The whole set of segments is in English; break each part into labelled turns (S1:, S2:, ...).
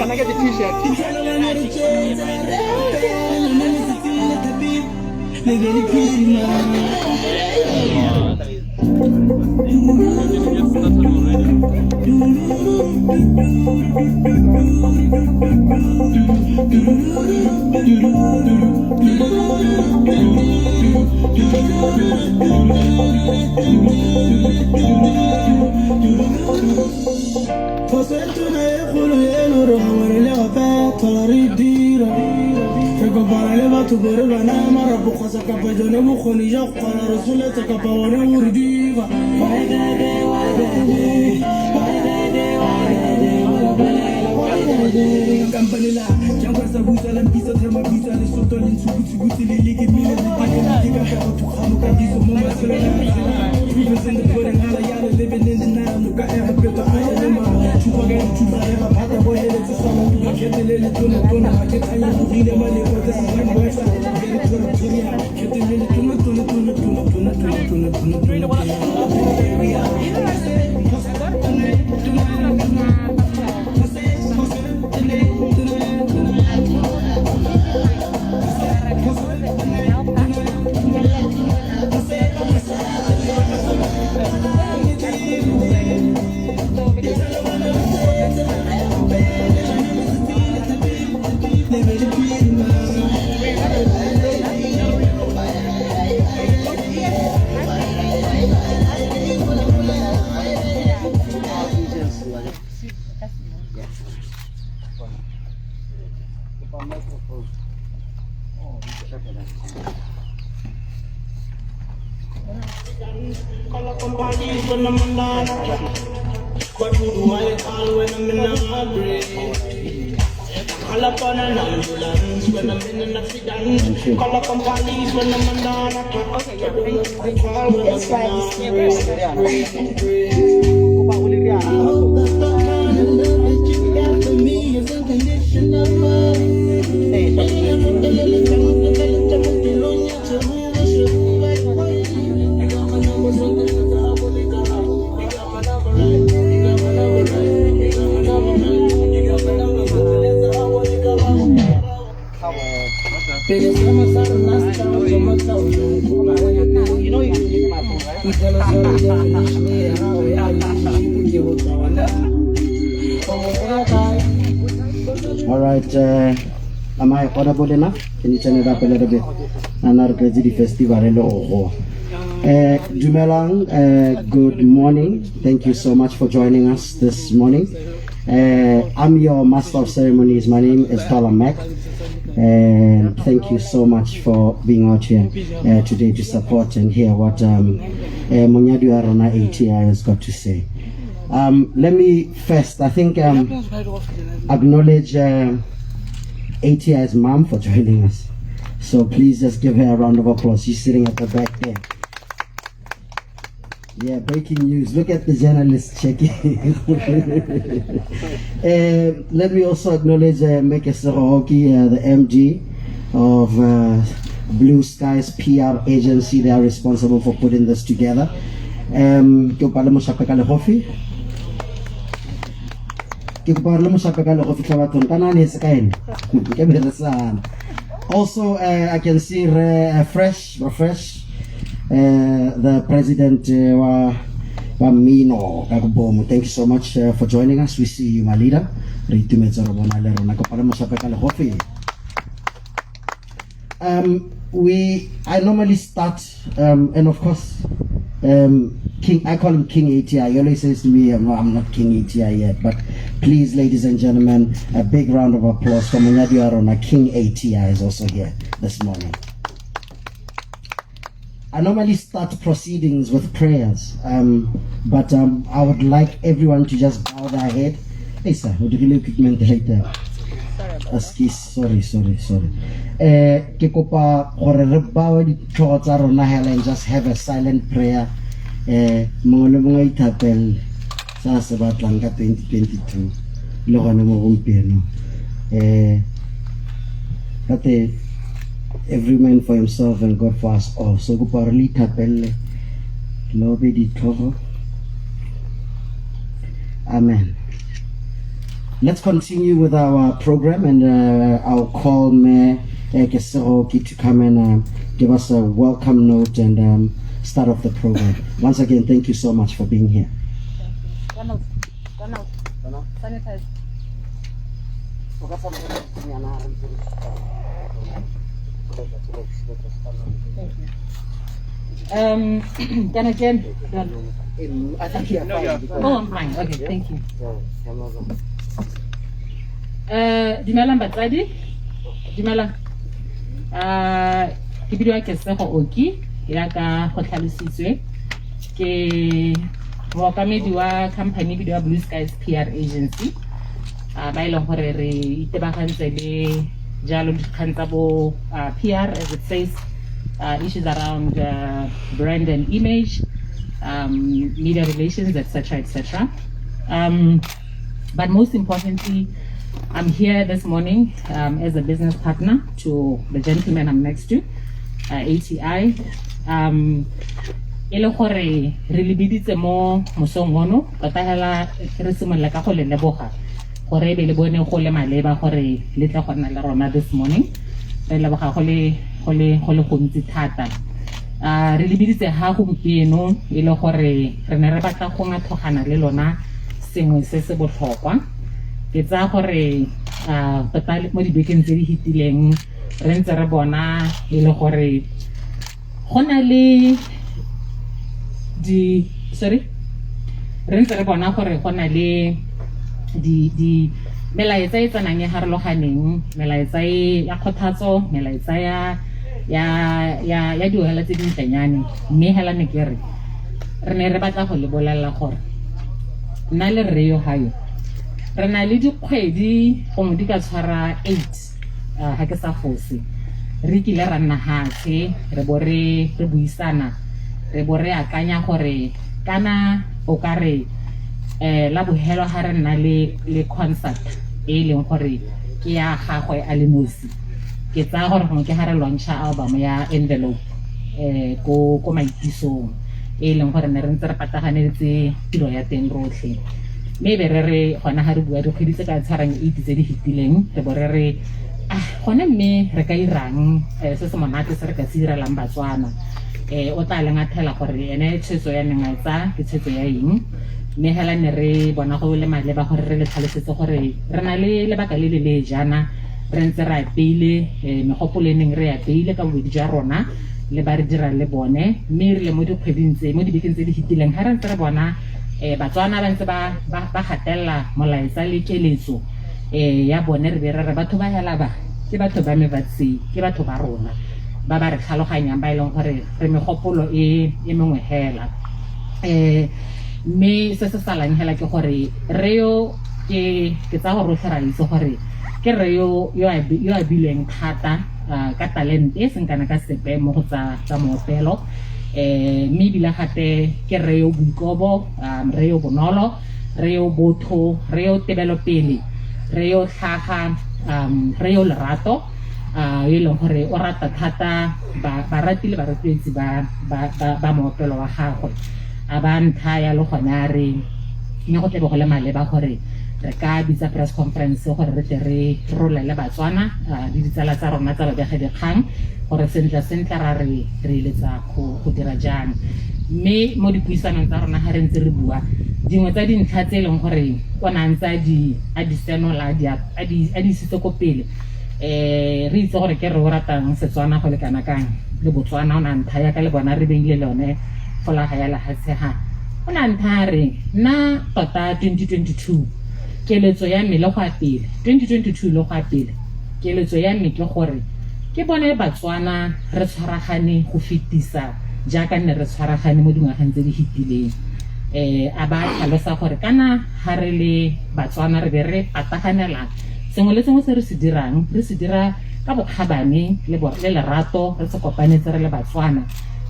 S1: Can I get the t-shirt?
S2: Call up on an ambulance when I'm in an accident. Call up on police when I'm under
S3: All right, am I audible enough? Can you turn it up a little bit? The festival. Dumelang, good morning. Thank you so much for joining us this morning. I'm your master of ceremonies. My name is 𝐎𝐍𝐂, and thank you so much for being out here today to support and hear what 𝐎𝐍𝐄 ATI has got to say. Let me first, I think, acknowledge ATI's mom for joining us. So please just give her a round of applause. She's sitting at the back there. Yeah, breaking news. Look at the journalists checking. Let me also acknowledge 𝐎𝐍𝐄 𝐂𝐍𝐂, the MD of Blue Skies PR agency. They are responsible for putting this together. Also, I can see refresh. The president Mino. Thank you so much for joining us. We see you, my leader. I normally start, and of course, I call him King ATI. He always says to me, I'm not King ATI yet, but please, ladies and gentlemen, a big round of applause for 𝐿𝐿𝐿. King ATI is also here this morning. I normally start proceedings with prayers, but I would like everyone to just bow their head. Hey sir, what do you look right there? Sorry. And just have a silent prayer. 2022. Every man for himself and God for us all. So Amen. Let's continue with our program, and I'll call 𝐎𝐍𝐄 to come and give us a welcome note and start off the program. Once again, thank you so much for being here.
S4: Sanitize. Thank you. Can I get done?
S3: I think you're fine.
S4: Oh, I'm fine. Okay, thank you. Dumelang batsadi. Dumelang. Ke bidiwa 𝐎𝐍𝐄 ya ka go tlhalositswe ke mookamedi wa company bidiwa Blue Skies PR agency. Ba ileng gore re itebagantse le jalo dikgang tsa bo PR, as it says, issues around brand and image, media relations, etc. But most importantly, I'm here this morning as a business partner to the gentleman I'm next to, ATI. Ele gore re lebiditse mo mosong ono tota hela re simolla ka go le leboga gore be le bone go le maleba gore le tla go nna le rona this morning. Re leboga go le gontsi thata. Re lebiditse ha gompieno ele gore re ne re batla go ngathogana le lona sengwe se se botlhokwa. Ke tsa gore tota mo dibekeng tse di hitileng re ntse re bona ele gore gona le re ntse re bona gore gona le melaetsa e tsanang ya harologaneng, melaetsa ya kgothatso, melaetsa ya diogela tse dintlenyane. Mme hela ne ke re ne re batla go le bolelela gore nna le rre yo hayo re na le dikgwedi gongwe di ka tshwara 8 ga ke sa fose re kile ra nna hatshe re bo re buisana re bo re akanya gore kana o ka re la bohelo ha re nna le concert e leng gore ke ya gagwe a le nosi ke tsa gore gongwe ke ha re launcha album ya Envelope ko maitisong e leng gore ne re ntse re pataganetse tiro ya teng rotlhe mme be re gona ha re bua dikgwedi tse ka tshwarang 8 tse di fetileng re bo re gone mme re ka irang se se monate se re ka se iralang Batswana o tla lengathela gore ene tshwetso ya nengaetsa ke tshwetso ya eng mme hela ne re bona go le maleba gore re le tlhalosetse gore re na le lebaka le le jana re ntse re apeile megopolo e neng re apeile ka bobedi jwa rona le ba re dira le bone mme re le mo dikgweding tse mo dibekeng tse di fetileng ha re ntse re bona Batswana ba ntse ba gatella molaetsa le keletso ya bone re be re batho ba hela ba ke batho ba mebatsi ke batho ba rona ba ba re tlhaloganyang ba e leng gore re megopolo e mengwe hela mme se se salang hela ke gore re yo ke tsa gore re ra itse gore ke re yo a bileng thata ka talent e seng kana ka sepe mo go tsa moopelo mme ebile gape ke re yo boikobo re yo bonolo re yo botho re yo tebelopele re yo tlhaga re yo lerato e leng gore o rata thata baratile baratletsi ba moopelo wa gagwe a ba ntha ya le gona re mme go tlebe go le maleba gore re ka bitsa press conference gore re tle re rolele Batswana le ditsala tsa rona tsa babegedikgang gore sentle ra re eletsa go dira jang mme mo dipuisanong tsa rona ga re ntse re bua dingwe tsa dintlha tse e leng gore o na ntse a di senola a di isitse ko pele re itse gore ke re o ratang Setswana go le kana kang le Botswana o na ntha ya ka le bona re beile le one folaga ya lehatshega o na ntha re nna tota 2022 keletso ya me le go apele 2022 le go apele keletso ya me ke gore ke bone Batswana re tshwaragane go fetisa jaaka ne re tshwaragane mo dingwageng tse di fetileng a ba tlhalosa gore kana ha re le Batswana re be re pataganela sengwe le sengwe se re se dirang re se dira ka bokgabane le lerato re se kopanetse re le Batswana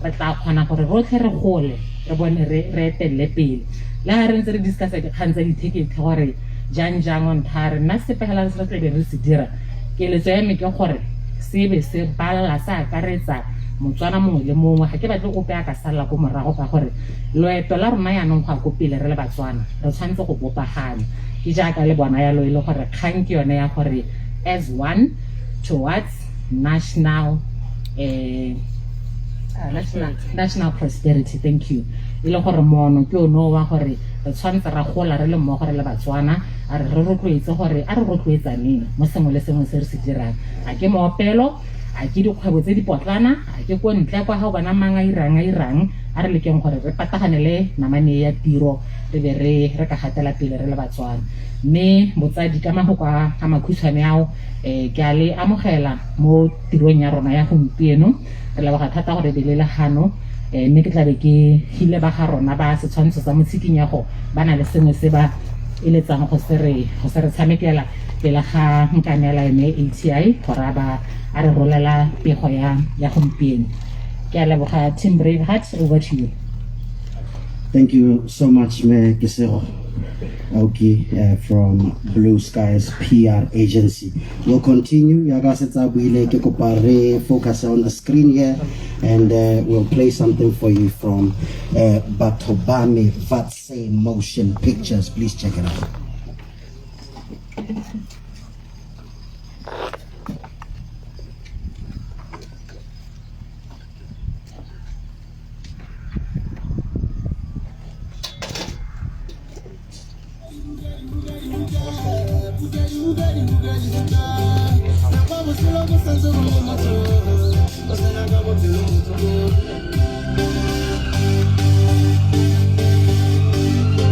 S4: re tla kgona gore rotlhe re gole re bone re etelle pele le ha re ntse re discussa dikgang tsa di-ticket gore jang on thare nna sepegela se re tle re se dira keletso ya me ke gore se be se bala sa akaretsa Motswana mongwe le mongwe ga ke batle ope a ka sala ko morago ka gore loeto la rona yanong go a ko pele re le Batswana re tshwanetse go bopagana ke jaaka le bona yalo e le gore kgang ke yone ya gore as one towards national prosperity. Thank you. E le gore mono ke ono wa gore re tshwanetse ra gola re le mmogo re le Batswana a re rotloetse gore a re rotloetsaneng mo sengwe le sengwe se re se dirang a ke moopelo a ke dikgwebo tse di potlana a ke ko ntle kwa ga o bona mang a irang a re lekeng gore re pataganele namane ya tiro re be re ka gatela pele re le Batswana mme botsadi ka magoko a makhutshwane ao ke a le amogela mo tirong ya rona ya gompieno re leboga thata gore be le legano mme ke tlabe ke hile ba ga rona ba setshwantsho sa motshikinyego ba na le sengwe se ba eletsang go se re tshamekela pele ga nkanela ene ATI gore a re rolela pego ya gompieno ke a leboga Team Braveheart. Over to you.
S3: Thank you so much, 𝐎𝐍𝐄 𝐌𝐔𝐒 from Blue Skies PR agency. We'll continue. Focus on the screen here, and we'll play something for you from Batobame Vatse Motion Pictures. Please check it out.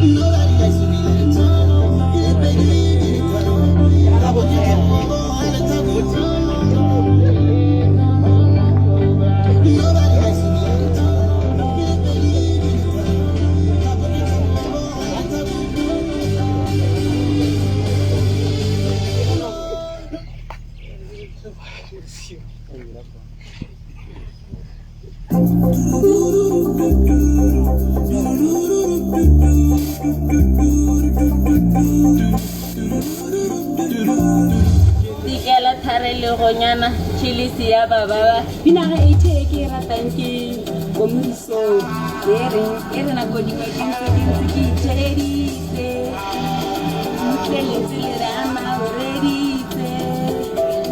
S5: Nobody likes to be let down. Tikela thare le gonyana chilisi ya baba pina ga ete ke ratang ke komriso e re na go di ke tedi se mutele le rama already se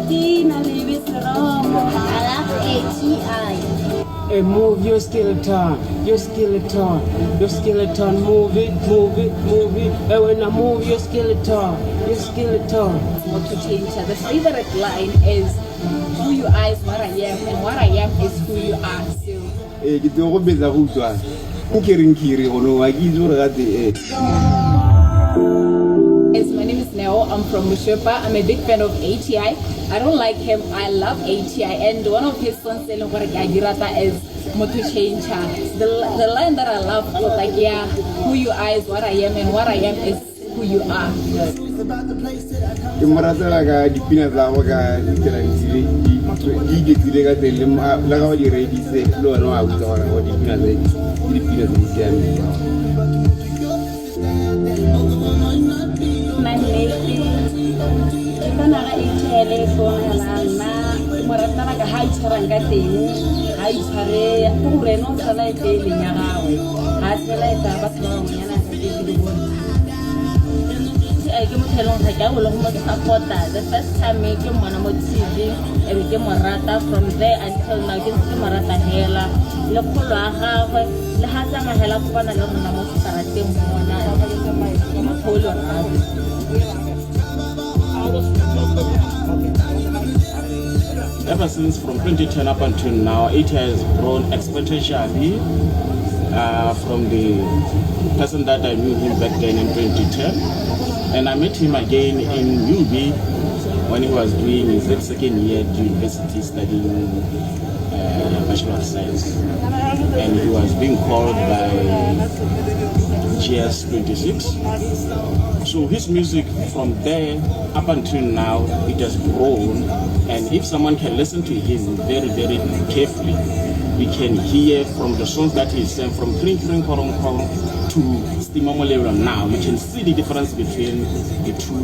S5: dina le bisromo ala ATI.
S6: Move your skeleton, your skeleton, your skeleton, move it, move it, move it. And when I move your skeleton, your skeleton.
S5: To change the favorite line is who you are is what I am, and what I am is who you are. So
S1: Ke go betsa go tswa. Khiring Khirong no wa ke itse gore gate
S5: my name is Neo. I'm from Mushepa. I'm a big fan of ATI. I don't like him. I love ATI. And one of his songs is Moto Changer. The line that I love was like, yeah, who you are is what I am, and what I am is who you are.
S1: ke moratela ka dipina tsa go ka ditsela di ke ka tele la ga di redise le wena wa botsa gore go dipina tse di siame.
S5: The first time I came on a TV, I became a rata. From there until now, I became a rata hela. Lokula have the Hatama Hela Kupana Lomana Saratim
S7: Ever since from 2010 up until now, ATI has grown exponentially from the person that I knew him back then in 2010. And I met him again in UB when he was doing his second year at university studying Bachelor of Science. And he was being called by GS 26. So his music from there up until now, it has grown. And if someone can listen to him very, very carefully, we can hear from the songs that he sang from Khiring Khirong to 𝐎𝐍𝐶 now. You can see the difference between the two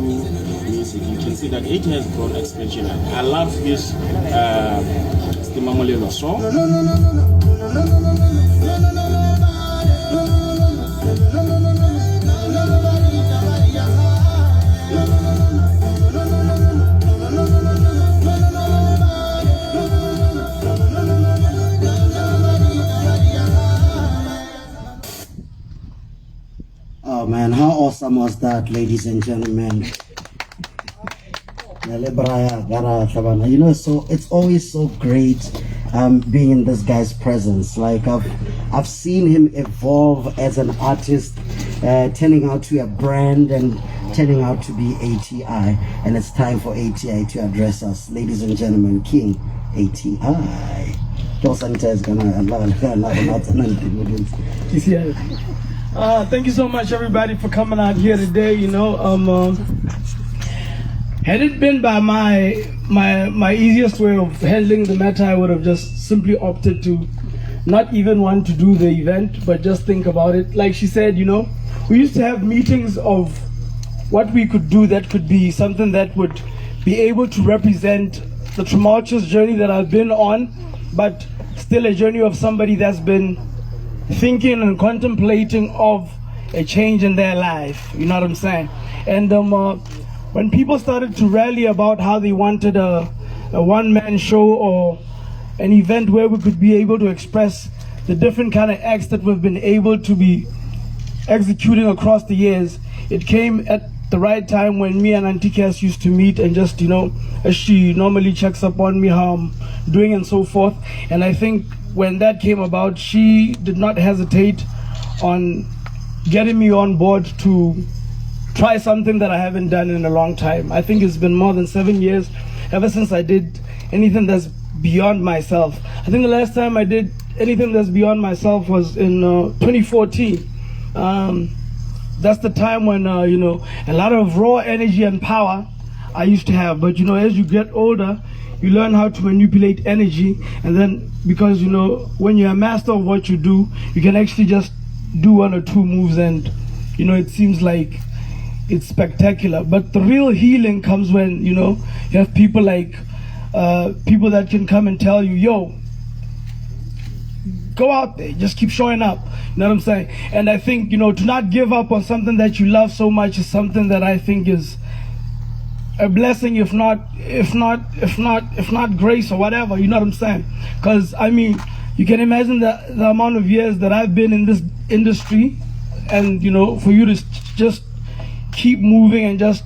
S7: music. You can see that it has grown exponentially. I love his 𝐎𝐍𝐶 song.
S3: Oh man, how awesome was that, ladies and gentlemen? You know, so it's always so great being in this guy's presence. Like I've seen him evolve as an artist, turning out to a brand and turning out to be ATI. And it's time for ATI to address us. Ladies and gentlemen, King ATI.
S6: Thank you so much, everybody, for coming out here today. You know, had it been by my easiest way of handling the matter, I would have just simply opted to not even want to do the event, but just think about it. Like she said, you know, we used to have meetings of what we could do that could be something that would be able to represent the tumultuous journey that I've been on, but still a journey of somebody that's been thinking and contemplating of a change in their life. You know what I'm saying? And when people started to rally about how they wanted a one-man show or an event where we could be able to express the different kind of acts that we've been able to be executing across the years, it came at the right time when me and Auntie Cass used to meet and just, you know, as she normally checks up on me, how I'm doing and so forth. And I think when that came about, she did not hesitate on getting me on board to try something that I haven't done in a long time. I think it's been more than 7 years ever since I did anything that's beyond myself. I think the last time I did anything that's beyond myself was in 2014. That's the time when, you know, a lot of raw energy and power I used to have. But as you get older, you learn how to manipulate energy, and then because when you're a master of what you do, you can actually just do 1 or 2 moves, and it seems like it's spectacular. But the real healing comes when you have people like people that can come and tell you, yo, go out there, just keep showing up. You know what I'm saying? And I think to not give up on something that you love so much is something that I think is a blessing, if not grace or whatever. You know what I'm saying? Because I mean, you can imagine the amount of years that I've been in this industry, and for you to just keep moving and just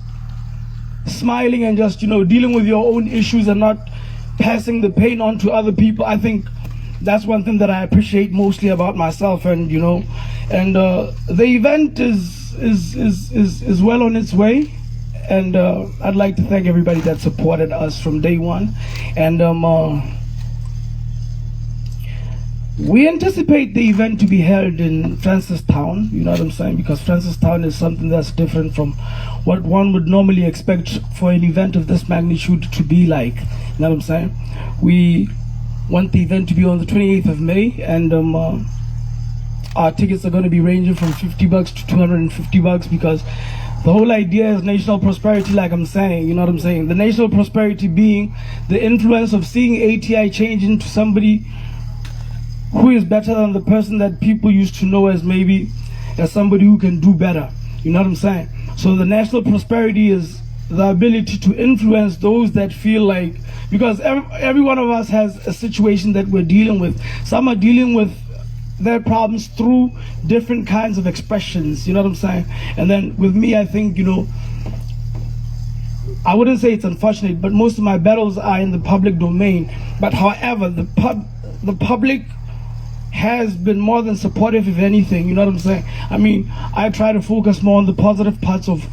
S6: smiling and just dealing with your own issues and not passing the pain on to other people. I think that's one thing that I appreciate mostly about myself. And the event is well on its way, and I'd like to thank everybody that supported us from day one. And we anticipate the event to be held in Francistown, you know what I'm saying, because Francistown is something that's different from what one would normally expect for an event of this magnitude to be like. You know what I'm saying? We want the event to be on the 28th of May, and our tickets are going to be ranging from $50 to $250, because the whole idea is national prosperity, like I'm saying. You know what I'm saying? The national prosperity being the influence of seeing ATI change into somebody who is better than the person that people used to know as maybe as somebody who can do better. You know what I'm saying? So the national prosperity is the ability to influence those that feel like, because every one of us has a situation that we're dealing with. Some are dealing with their problems through different kinds of expressions. You know what I'm saying? And then with me, I think, I wouldn't say it's unfortunate, but most of my battles are in the public domain. But however, the public has been more than supportive, if anything. You know what I'm saying? I mean, I try to focus more on the positive parts of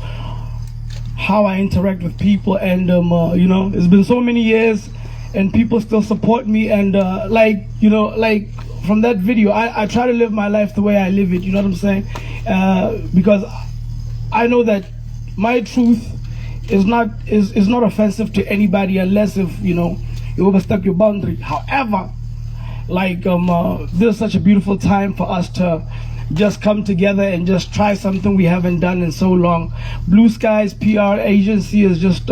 S6: how I interact with people, and it's been so many years and people still support me, and like from that video, I try to live my life the way I live it. You know what I'm saying? Because I know that my truth is not offensive to anybody, unless if you overstep your boundary. However, this is such a beautiful time for us to just come together and just try something we haven't done in so long. Blue Skies PR agency is just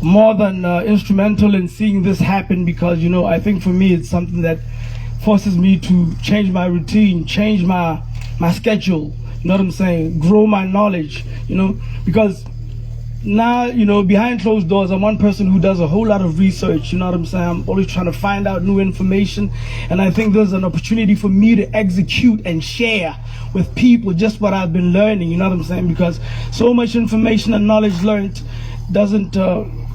S6: more than instrumental in seeing this happen, because I think for me it's something that forces me to change my routine, change my schedule. You know what I'm saying? Grow my knowledge. Because now, behind closed doors, I'm one person who does a whole lot of research. You know what I'm saying? I'm always trying to find out new information, and I think there's an opportunity for me to execute and share with people just what I've been learning. You know what I'm saying? Because so much information and knowledge learned doesn't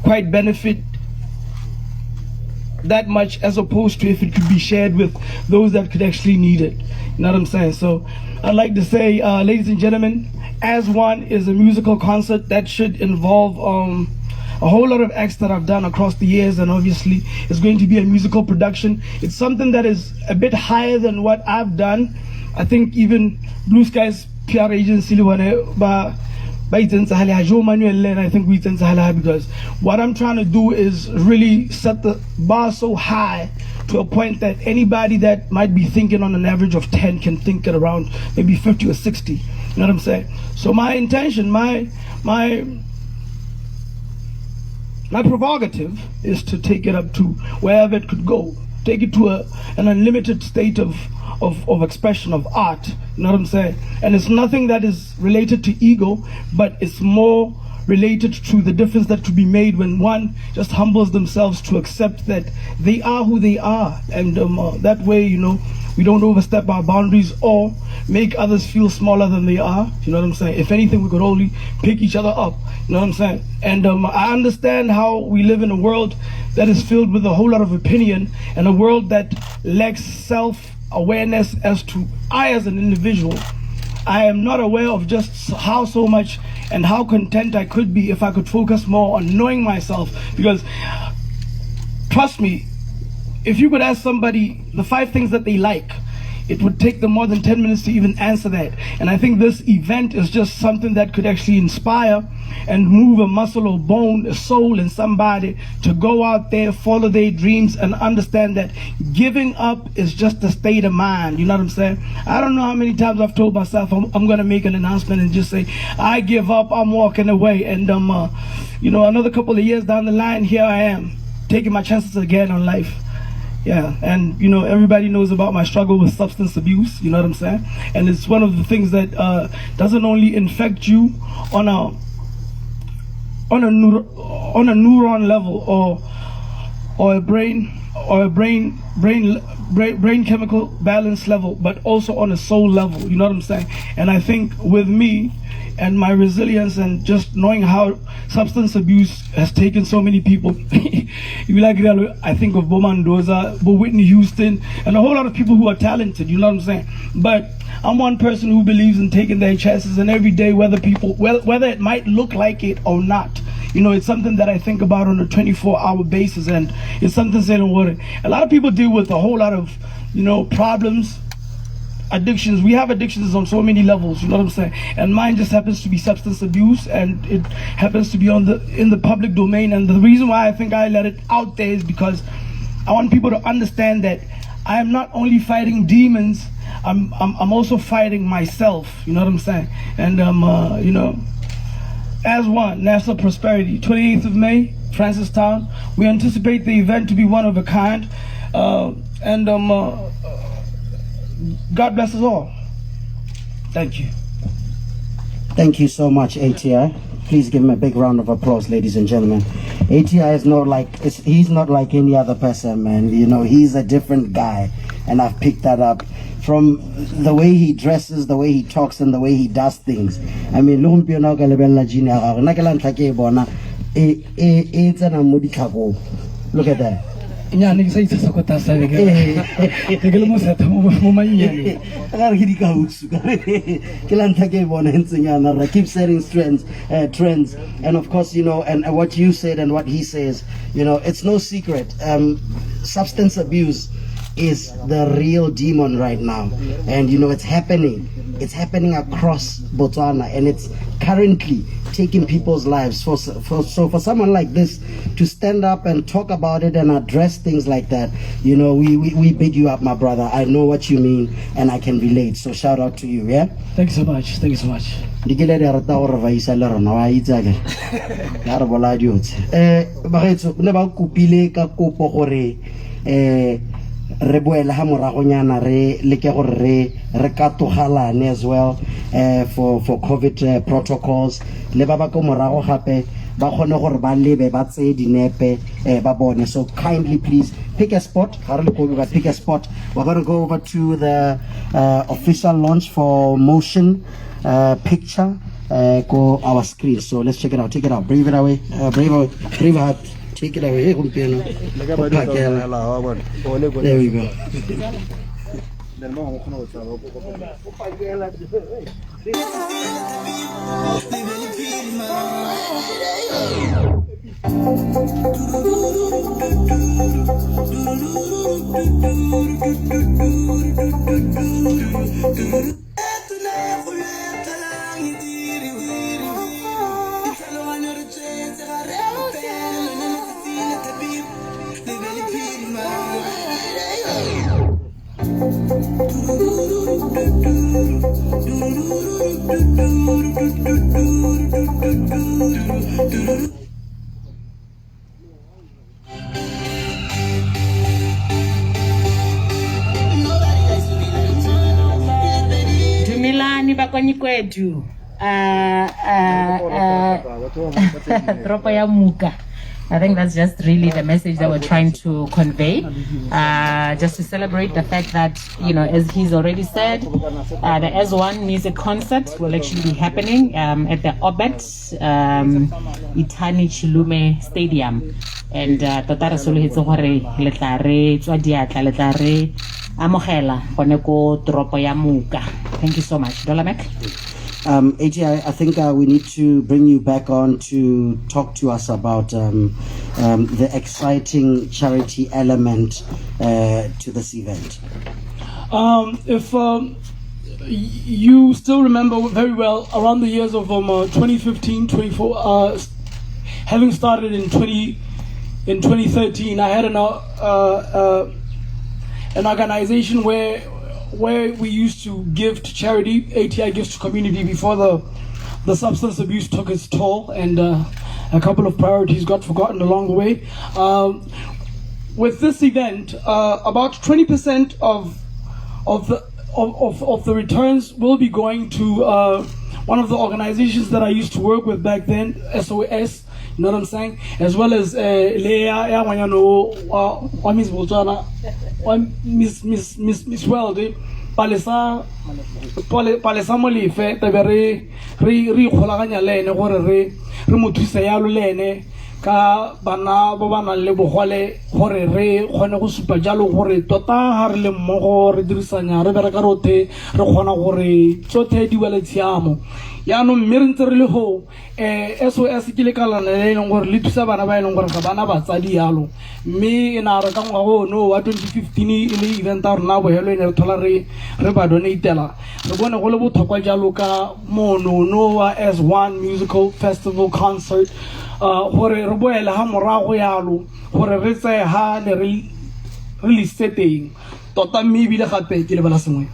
S6: quite benefit that much, as opposed to if it could be shared with those that could actually need it. You know what I'm saying? So I'd like to say, ladies and gentlemen, As One is a musical concert that should involve a whole lot of acts that I've done across the years, and obviously it's going to be a musical production. It's something that is a bit higher than what I've done. I think even Blue Skies PR agency, and I think we because what I'm trying to do is really set the bar so high to a point that anybody that might be thinking on an average of 10 can think at around maybe 50 or 60. You know what I'm saying? So my intention, my prerogative is to take it up to wherever it could go. Take it to an unlimited state of expression of art. You know what I'm saying? And it's nothing that is related to ego, but it's more related to the difference that could be made when one just humbles themselves to accept that they are who they are, and that way, we don't overstep our boundaries or make others feel smaller than they are. You know what I'm saying? If anything, we could only pick each other up. You know what I'm saying? And I understand how we live in a world that is filled with a whole lot of opinion, and a world that lacks self-awareness as to I as an individual. I am not aware of just how so much and how content I could be if I could focus more on knowing myself. Because trust me, if you could ask somebody the 5 things that they like, it would take them more than 10 minutes to even answer that. And I think this event is just something that could actually inspire and move a muscle or bone, a soul in somebody to go out there, follow their dreams, and understand that giving up is just a state of mind. You know what I'm saying? I don't know how many times I've told myself I'm going to make an announcement and just say, I give up, I'm walking away. And, you know, another couple of years down the line, here I am, taking my chances again on life. Yeah, and you know, everybody knows about my struggle with substance abuse, you know what I'm saying? And it's one of the things that doesn't only infect you on a neuron level or a brain chemical balance level, but also on a soul level, you know what I'm saying? And I think with me and my resilience and just knowing how substance abuse has taken so many people, I think of Bomandoza, Whitney Houston, and a whole lot of people who are talented, you know what I'm saying? But I'm one person who believes in taking their chances, and every day, whether it might look like it or not, you know, it's something that I think about on a 24-hour basis, and it's something saying what a lot of people deal with a whole lot of, you know, problems, addictions. We have addictions on so many levels, you know what I'm saying? And mine just happens to be substance abuse, and it happens to be in the public domain. And the reason why I think I let it out there is because I want people to understand that I am not only fighting demons, I'm also fighting myself, you know what I'm saying? And you know, as one, National Prosperity, 28th of May, Francistown. We anticipate the event to be one of a kind, and God bless us all. Thank you.
S3: Thank you so much, ATI. Please give him a big round of applause, ladies and gentlemen. ATI is he's not like any other person, man. You know, he's a different guy, and I've picked that up from the way he dresses, the way he talks, and the way he does things. I mean, look at that.
S6: Keep
S3: setting trends, and of course, you know, and what you said and what he says, you know, it's no secret. Substance abuse is the real demon right now, and you know, it's happening across Botswana, and it's currently taking people's lives. So for someone like this to stand up and talk about it and address things like that, you know, we big you up, my brother. I know what you mean, and I can relate. So shout out to you. Yeah,
S6: thank you so much. Thank you so much.
S3: Re boela ha moragonyana re leke gore re katogalane as well for COVID protocols, le ba ba ko morago gape ba khone gore ba lebe ba tse dinepe ba bone. So kindly please pick a spot. Pick a spot. We're going to go over to the official launch for motion picture go our screen. So let's check it out. Take it out. Breathe it away. Breathe out. Take it away. There we go.
S4: Dumelani bakwanyi kwetu Tropo ya muka. I think that's just really the message that we're trying to convey, just to celebrate the fact that, you know, as he's already said, the S1 music concert will actually be happening at the Obet Itani Chilume Stadium. And Totara Soluhitso Hore, Letare, Twadiata, Letare, Amohela, Honeko, Tropo ya muka. Thank you so much. Dolamek?
S3: AJ, I think we need to bring you back on to talk to us about the exciting charity element to this event.
S6: If you still remember very well, around the years of 2015, 24, having started in 2013, I had an organization where we used to give to charity. ATI gives to community before the substance abuse took its toll, and a couple of priorities got forgotten along the way. With this event, about 20% of the returns will be going to one of the organizations that I used to work with back then, SOS, you know what I'm saying, as well as Miss Welde, Palesa Molefe, re kgolaganya le ene gore re mo thuse yalo le ene ka bana ba bana le bogole gore re kgone go supa jalo gore tota ha re le mmogo re dirisanya re bereka rothe re kgona gore tsotlhe di wele tshiamo yaanong mme re ntse re le ho SOS ke le kalana le leng gore le thusa bana ba eleng gore ga bana batsadi yalo mme ena re ka ngwago no wa 2015 ile event a rona bohelo ene re thola re ba donatela re bone go le botlhokwa jalo ka mono wa S1 musical festival concert gore re boele ha morago yalo gore re tse ha le re le setting tota mme bile gape ke le bala sengwe.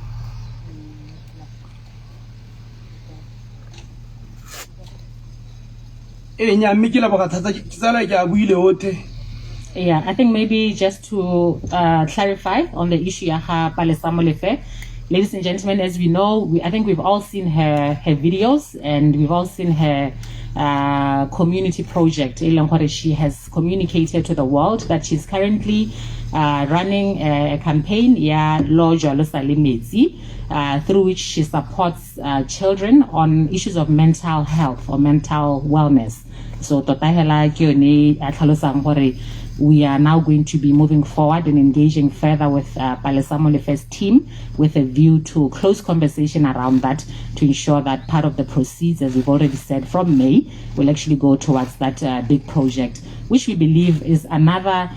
S4: Yeah, I think maybe just to clarify on the issue of Atlasaone Molemogi. Ladies and gentlemen, as we know, I think we've all seen her videos, and we've all seen her community project. She has communicated to the world that she's currently running a campaign, through which she supports children on issues of mental health or mental wellness. So we are now going to be moving forward and engaging further with Atlasaone Molemogi's team with a view to close conversation around that to ensure that part of the proceeds, as we've already said, from May will actually go towards that big project, which we believe is another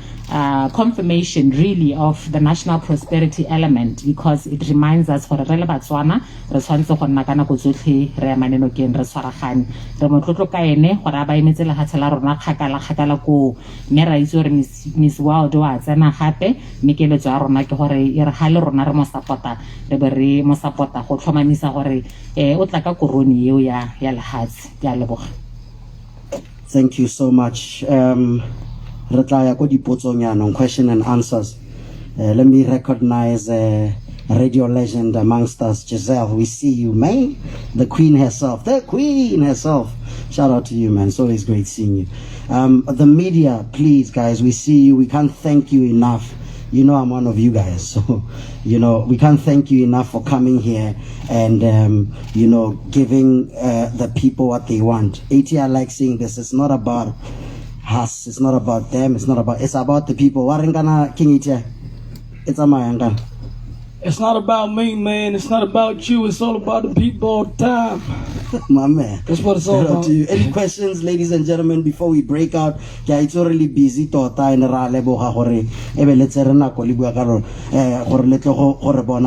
S4: confirmation really of the national prosperity element, because it reminds us for re le Batswana re tshwantse go nna ka nako tsotlhe re ya manenokeng re tshwaragane re motlotlo ka ene gore a ba emetse legatshe la rona kgakala ko mme ra itse gore Miss World wa tsena gape mme keletso ya rona ke gore e re ga le rona re mo supporta re be re mo supporta go tlhomamisa gore o tla ka koroni eo ya lehatshe ke a leboga.
S3: Thank you so much. Question and answers. Let me recognize radio legend amongst us, Giselle. We see you, man. The queen herself. Shout out to you, man. It's always great seeing you. The media, please, guys, we see you. We can't thank you enough. You know I'm one of you guys, so we can't thank you enough for coming here and giving the people what they want. ATI like seeing this. It's not about us, it's not about them, it's about the people. Warengana King ATI. It's Amayanga.
S6: It's not about me, man. It's not about you. It's all about the people all the time.
S3: My man.
S6: That's what it's all about.
S3: To you. Any questions, ladies and gentlemen, before we break out? Yeah, it's already busy. Let's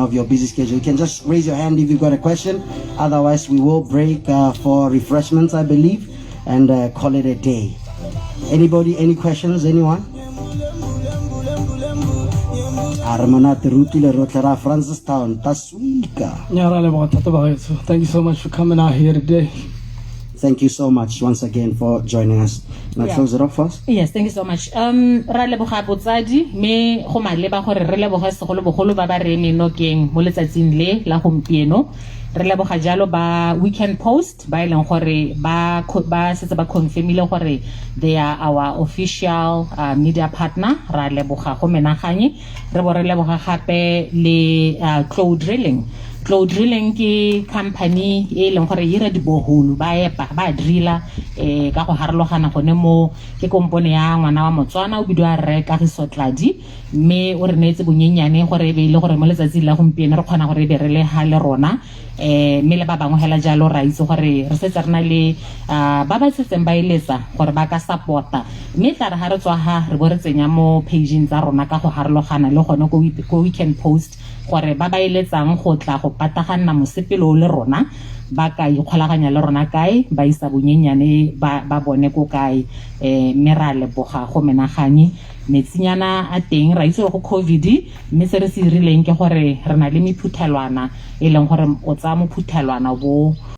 S3: of your busy schedule. You can just raise your hand if you've got a question. Otherwise, we will break for refreshments, I believe, and call it a day. Anybody? Any questions? Anyone? Francistown,
S6: thank you so much for coming out here today.
S3: Thank you so much once again for joining us. Can I close it up first?
S4: Yes, thank you so much. Ra leboga botsadi me go maleba gore re leboga segolo bogolo ba ba re nokeng mo letsatsing le la gompieno. Re leboga jalo ba Weekend Post ba ileng gore ba setse ba confirmile gore they are our official media partner. Ra leboga go menaganye re bo re leboga gape le Cloud Drilling ke company e leng gore ira di boholo ba drilla ka go harologana gone mo ke kompone ya ngwana wa Motswana o bidwa re 𝐎𝐍𝐂 mme o re neetse bonyenyane gore be ile gore mo letsatsi la gompieno re kgona gore be re le ha le rona mme le ba bangwe hela jalo ra itse gore re setse re na le ba ba setseng ba eletsa gore ba ka supporta mme tla re ha re tswa ha re bo re tsenya mo pageng tsa rona ka go harologana le gone ko we can post gore ba ba eletsang go tla go patagana mosepelo le rona ba ka ikgolaganya le rona kae ba isa bonyenyane ba bone ko kae mme ra leboga go menaganye metsinyana a teng ra itse go COVID mme se re se rileng ke gore re na le mephuthelwana e leng gore o tsa mophuthelwana bo